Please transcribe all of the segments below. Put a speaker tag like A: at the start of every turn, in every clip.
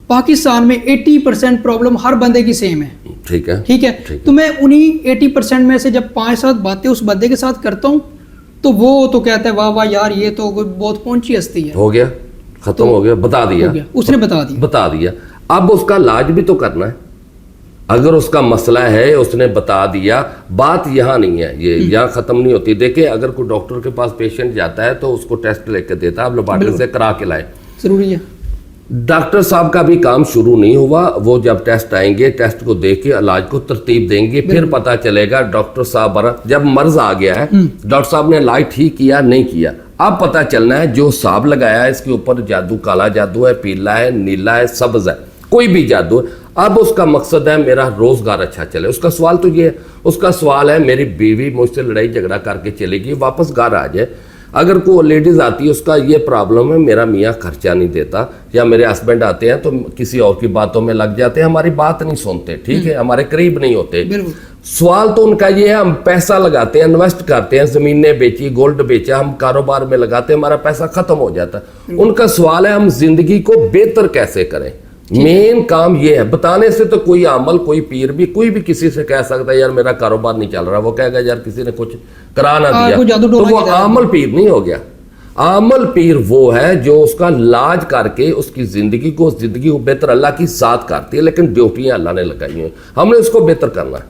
A: پاکستان میں 80% پرابلم ہر بندے کی سیم ہے.
B: ٹھیک ہے
A: ٹھیک ہے. تو میں انہی 80% میں سے جب 5-7 باتیں اس بندے کے ساتھ کرتا ہوں تو وہ تو کہتا ہے واہ واہ یار یہ تو بہت پہنچی ہستی ہے.
B: ہو گیا, ختم ہو گیا, بتا دیا,
A: اس نے بتا دیا.
B: اب اس کا علاج بھی تو کرنا ہے. اگر اس کا مسئلہ ہے اس نے بتا دیا, بات یہاں نہیں ہے, یہ یہاں ختم نہیں ہوتی. دیکھیں اگر کوئی ڈاکٹر کے پاس پیشنٹ جاتا ہے تو اس کو ٹیسٹ لے کے دیتا ہے, آپ لیبارٹری سے کرا کے لائے.
A: ضروری ہے.
B: ڈاکٹر صاحب کا بھی کام شروع نہیں ہوا, وہ جب ٹیسٹ آئیں گے ٹیسٹ کو دیکھ کے علاج کو ترتیب دیں گے, پھر پتہ چلے گا ڈاکٹر صاحب جب مرض آ گیا ہے ڈاکٹر صاحب نے علاج ٹھیک کیا نہیں کیا. اب پتہ چلنا ہے جو صاحب لگایا ہے اس کے اوپر جادو, کالا جادو ہے, پیلا ہے, نیلا ہے, سبز ہے, کوئی بھی جادو ہے. اب اس کا مقصد ہے میرا روزگار اچھا چلے. اس کا سوال تو یہ ہے, اس کا سوال ہے میری بیوی مجھ سے لڑائی جھگڑا کر کے چلے گی, واپس گھر آ جائے. اگر کوئی لیڈیز آتی ہے اس کا یہ پرابلم ہے میرا میاں خرچہ نہیں دیتا, یا میرے ہسبینڈ آتے ہیں تو کسی اور کی باتوں میں لگ جاتے ہیں, ہماری بات نہیں سنتے, ٹھیک ہے, ہمارے قریب نہیں ہوتے. سوال تو ان کا یہ ہے ہم پیسہ لگاتے ہیں, انویسٹ کرتے ہیں, زمینیں بیچی, گولڈ بیچا, ہم کاروبار میں لگاتے ہیں, ہمارا پیسہ ختم ہو جاتا ہے. ان کا سوال ہے ہم زندگی کو بہتر کیسے کریں. مین کام یہ ہے. بتانے سے تو کوئی عامل, کوئی پیر بھی, کوئی بھی کسی سے کہہ سکتا ہے یار میرا کاروبار نہیں چل رہا, وہ کہے گا یار کسی نے کچھ کرا نہ دیا, تو وہ عامل پیر نہیں ہو گیا. عامل پیر وہ ہے جو اس کا علاج کر کے اس کی زندگی کو بہتر, اللہ کی ذات کرتی ہے لیکن ڈیوٹیاں اللہ نے لگائی ہیں, ہم نے اس کو بہتر کرنا ہے,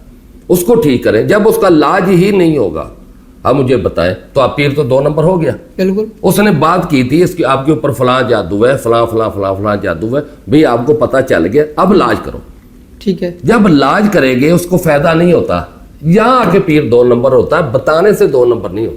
B: اس کو ٹھیک کریں. جب اس کا علاج ہی نہیں ہوگا, اب مجھے بتائیں تو آپ پیر تو 2 نمبر ہو گیا.
A: بالکل.
B: اس نے بات کی تھی اس کی آپ کے اوپر فلاں جادو ہے, فلاں جادو ہے, بھئی آپ کو پتہ چل گیا, اب علاج کرو.
A: ٹھیک ہے.
B: جب علاج کریں گے اس کو فائدہ نہیں ہوتا, یہاں آ کے پیر 2 نمبر ہوتا ہے, بتانے سے 2 نمبر نہیں ہوتا.